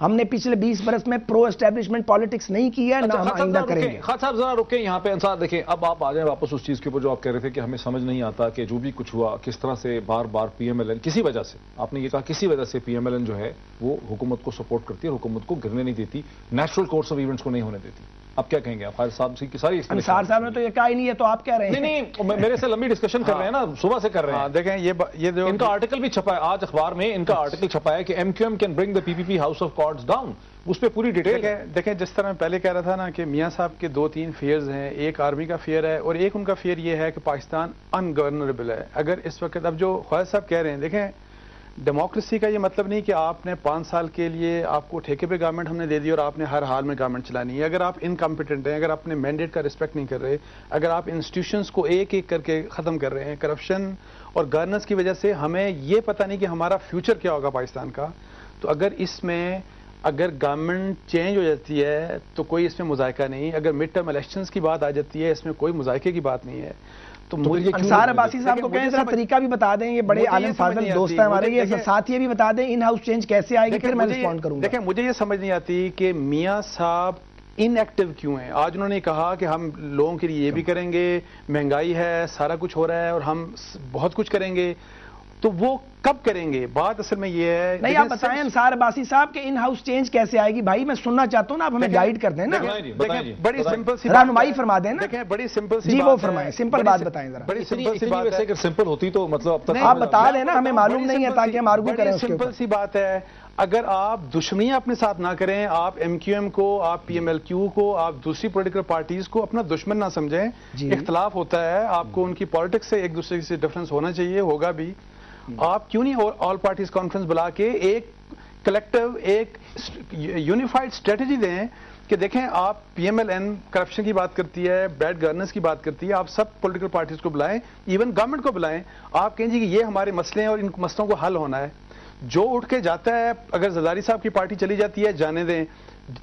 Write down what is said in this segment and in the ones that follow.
ہم نے پچھلے 20 برس میں پرو اسٹیبلشمنٹ پالیٹکس نہیں کی ہے، نہ ہم آئندہ کریں گے. خان صاحب ذرا رکیں یہاں پہ. انصار دیکھیں، اب آپ آ جائیں واپس اس چیز کے اوپر جو آپ کہہ رہے تھے کہ ہمیں سمجھ نہیں آتا کہ جو بھی کچھ ہوا کس طرح سے بار بار پی ایم ایل این کسی وجہ سے، آپ نے یہ کہا کسی وجہ سے پی ایم ایل این جو ہے وہ حکومت کو سپورٹ کرتی ہے، حکومت کو گرنے نہیں دیتی، نیچرل کورس آف ایونٹس کو نہیں ہونے دیتی. اب کیا کہیں گے آپ؟ خالد صاحب کی ساری انصار صاحب نے تو یہ کہا ہی نہیں ہے، تو آپ کہہ رہے ہیں. نہیں میرے سے لمبی ڈسکشن کر رہے ہیں نا، صبح سے کر رہے ہیں. دیکھیں یہ جو ان کا آرٹیکل بھی چھپا ہے آج اخبار میں، ان کا آرٹیکل چھپا ہے کہ MQM can bring the PPP house of cards down. اس پہ پوری ڈیٹیل ہے. دیکھیں جس طرح میں پہلے کہہ رہا تھا نا کہ میاں صاحب کے 2-3 فیئرز ہیں. ایک آرمی کا فیئر ہے اور ایک ان کا فیئر یہ ہے کہ پاکستان انگورنریبل ہے. اگر اس وقت اب جو خالد صاحب کہہ رہے ہیں، دیکھیں ڈیموکریسی کا یہ مطلب نہیں کہ آپ نے 5 سال کے لیے آپ کو ٹھیکے پہ گورنمنٹ ہم نے دے دی اور آپ نے ہر حال میں گورنمنٹ چلانی ہے. اگر آپ انکمپیٹنٹ ہیں، اگر آپ اپنے مینڈیٹ کا رسپیکٹ نہیں کر رہے، اگر آپ انسٹیٹیوشنز کو ایک ایک کر کے ختم کر رہے ہیں، کرپشن اور گورننس کی وجہ سے ہمیں یہ پتہ نہیں کہ ہمارا فیوچر کیا ہوگا پاکستان کا. تو اگر گورنمنٹ چینج ہو جاتی ہے تو کوئی اس میں مذائقہ نہیں. اگر مڈ ٹرم الیکشنز کی بات آ جاتی ہے، اس میں کوئی مذائقے کی بات نہیں ہے. تو انصار عباسی صاحب کو کہیں ذرا طریقہ بھی بتا دیں، یہ بڑے عالم فاضل دوست ہیں ہمارے، یہ ساتھ یہ بھی بتا دیں ان ہاؤس چینج کیسے آئے گی، پھر میں رسپونڈ کروں گا. دیکھیں مجھے یہ سمجھ نہیں آتی کہ میاں صاحب ان ایکٹیو کیوں ہیں. آج انہوں نے کہا کہ ہم لوگوں کے لیے یہ بھی کریں گے، مہنگائی ہے، سارا کچھ ہو رہا ہے اور ہم بہت کچھ کریں گے. تو وہ کب کریں گے؟ بات اصل میں یہ ہے. نہیں آپ بتائیں انصار عباسی صاحب کہ ان ہاؤس چینج کیسے آئے گی. بھائی میں سننا چاہتا ہوں نا، آپ ہمیں گائیڈ کر دیں نا، بڑی سمپل سی رہنمائی فرما دیں نا. دیکھیں بڑی سمپل سی جی وہ فرمائیں، سمپل بات بتائیں ذرا. بڑی سمپل سی بات ہے. اگر سمپل ہوتی تو مطلب اب تک آپ بتا دیں نا، ہمیں معلوم نہیں ہے تاکہ ہم آرگو کریں. سمپل سی بات ہے. اگر آپ دشمنیاں اپنے ساتھ نہ کریں، آپ ایم کیو ایم کو، آپ پی ایم ایل کیو کو، آپ دوسری پولیٹیکل پارٹیز کو اپنا دشمن نہ سمجھیں. اختلاف ہوتا ہے، آپ کو ان کی پالیٹکس سے ایک دوسرے سے ڈفرنس ہونا چاہیے، ہوگا بھی. آپ کیوں نہیں آل پارٹیز کانفرنس بلا کے ایک کلیکٹیو ایک یونیفائڈ اسٹریٹجی دیں کہ دیکھیں آپ P M L N corruption کی بات کرتی ہے، بیڈ گورننس کی بات کرتی ہے، آپ سب پولیٹیکل پارٹیز کو بلائیں، ایون گورنمنٹ کو بلائیں. آپ کہیں جی کہ یہ ہمارے مسئلے ہیں اور ان مسئلوں کو حل ہونا ہے. جو اٹھ کے جاتا ہے، اگر زرداری صاحب کی پارٹی چلی جاتی ہے جانے دیں،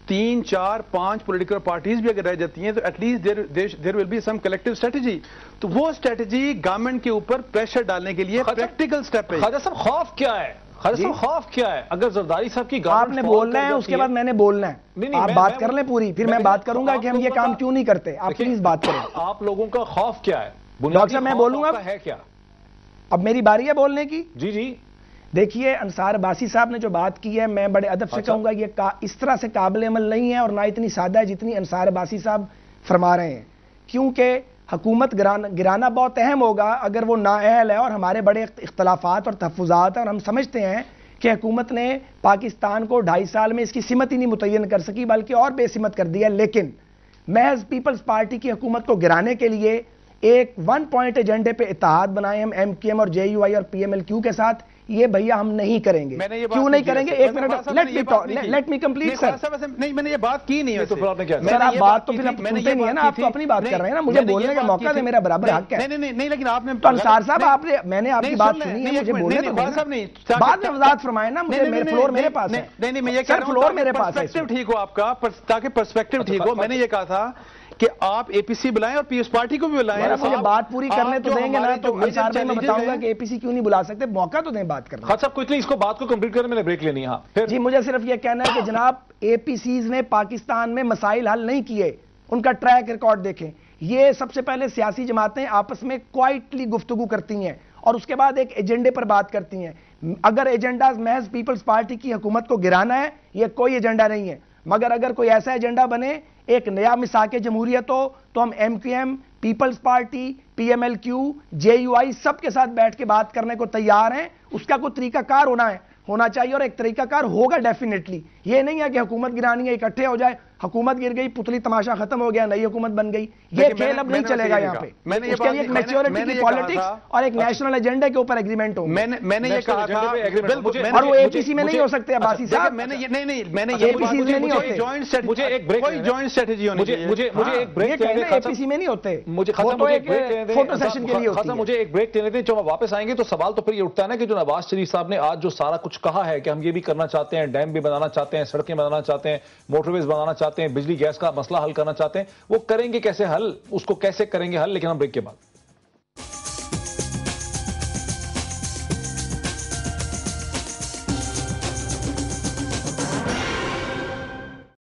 3, 4, 5 پولیٹیکل پارٹیز بھی اگر رہ جاتی ہیں تو at least there will be some collective strategy. تو وہ اسٹریٹجی گورنمنٹ کے اوپر پریشر ڈالنے کے لیے پریکٹیکل اسٹیپ ہے. خواجہ صاحب خوف کیا ہے؟ خواجہ صاحب خوف کیا ہے؟ اگر زرداری صاحب کی آپ نے بولنا ہے، اس کے بعد میں نے بولنا ہے. آپ بات کر لیں پوری، پھر میں بات کروں گا کہ ہم یہ کام کیوں نہیں کرتے. آپ پلیز بات کریں. آپ لوگوں کا خوف کیا ہے؟ ڈاکٹر صاحب میں بولوں گا ہے کیا؟ اب میری باری ہے بولنے کی. جی دیکھیے انصار عباسی صاحب نے جو بات کی ہے، میں بڑے ادب سے کہوں گا یہ اس طرح سے قابل عمل نہیں ہے اور نہ اتنی سادہ ہے جتنی انصار عباسی صاحب فرما رہے ہیں. کیونکہ حکومت گرانا بہت اہم ہوگا اگر وہ نااہل ہے اور ہمارے بڑے اختلافات اور تحفظات ہیں، اور ہم سمجھتے ہیں کہ حکومت نے پاکستان کو 2.5 سال میں اس کی سمت ہی نہیں متعین کر سکی بلکہ اور بے سمت کر دیا. لیکن محض پیپلز پارٹی کی حکومت کو گرانے کے لیے ایک 1 پوائنٹ ایجنڈے پہ اتحاد بنائے ہم ایم کیو ایم اور جے یو آئی اور پی ایم ایل کیو کے ساتھ، یہ بھیا ہم نہیں کریں گے. کیوں نہیں کریں گے؟ ایک منٹ لیٹ می کمپلیٹ سر. نہیں میں نے یہ بات کی نہیں ہے. تو پھر آپ نے کیا سر آپ بات تو پھر آپ سنتے نہیں ہے نا، آپ تو اپنی بات کر رہے ہیں نا، مجھے بولنے کا موقع دے، میرا برابر حق ہے. نہیں لیکن آپ نے تو انصار صاحب آپ نے، میں نے آپ کی بات سنی ہے، مجھے بولنے تو بعد میں وضاحت فرمائیں نا. مجھے میرے فلور میرے پاس ہے. نہیں میں یہ کہہ رہا ہوں فلور میرے پاس ہے، پرسپیکٹیو ٹھیک ہو آپ کا، تاکہ پرسپیکٹیو ٹھیک ہو. میں نے یہ کہا تھا کہ آپ اے پی سی بلائیں اور پیس پارٹی کو بھی بلائیں. مجھے بات پوری کرنے تو دیں گے نا، تو میں بتاؤں گا کہ اے پی سی کیوں نہیں بلا سکتے. موقع تو دیں بات کرنے. خالد صاحب کوئی اس کو بات کو کمپلیٹ کرنے میں نے بریک لینی ہے. جی مجھے صرف یہ کہنا ہے کہ جناب اے پی سیز نے پاکستان میں مسائل حل نہیں کیے. ان کا ٹریک ریکارڈ دیکھیں. یہ سب سے پہلے سیاسی جماعتیں آپس میں کوائٹلی گفتگو کرتی ہیں اور اس کے بعد ایک ایجنڈے پر بات کرتی ہیں. اگر ایجنڈا محض پیپلز پارٹی کی حکومت کو گرانا ہے، یہ کوئی ایجنڈا نہیں ہے. مگر اگر کوئی ایسا ایجنڈا بنے، ایک نیا مساق جمہوریت ہو، تو ہم MQM, Peoples Party, P M L Q, JUI سب کے ساتھ بیٹھ کے بات کرنے کو تیار ہیں. اس کا کوئی طریقہ کار ہونا چاہیے اور ایک طریقہ کار ہوگا ڈیفینیٹلی. یہ نہیں ہے کہ حکومت گرانی ہے اکٹھے ہو جائے، حکومت گر گئی، پتلی تماشا ختم ہو گیا، نئی حکومت بن گئی. یہ کھیل اب نہیں چلے گا یہاں پہ. اس کے لیے ایک میچورٹی کی پالیٹکس اور ایک نیشنل ایجنڈے کے اوپر ایگریمنٹ ہو. میں نے یہ کہا تھا اور وہ اے پی سی میں نہیں ہو سکتے عباسی صاحب. میں نے یہ مجھے ایک بریک، کوئی جوائنٹ اسٹریٹجی ہونی چاہیے. مجھے ایک بریک اے پی سی میں نہیں ہوتے. مجھے فوٹو سیشن کے لیے ہوتی ہے. مجھے ایک بریک لینے دیں. جب ہم واپس آئیں گے تو سوال تو پھر یہ اٹھتا ہے نا کہ جو نواز شریف صاحب نے آج جو سارا کچھ کہا ہے کہ ہم یہ بھی کرنا چاہتے ہیں، ڈیم بھی بنانا چاہتے ہیں، سڑکیں بنانا چاہتے ہیں، موٹر ویز بنانا چاہتے ہیں، بجلی گیس کا مسئلہ حل کرنا چاہتے ہیں، وہ کریں گے کیسے حل؟ اس کو کیسے کریں گے حل؟ لیکن ہم بریک کے بعد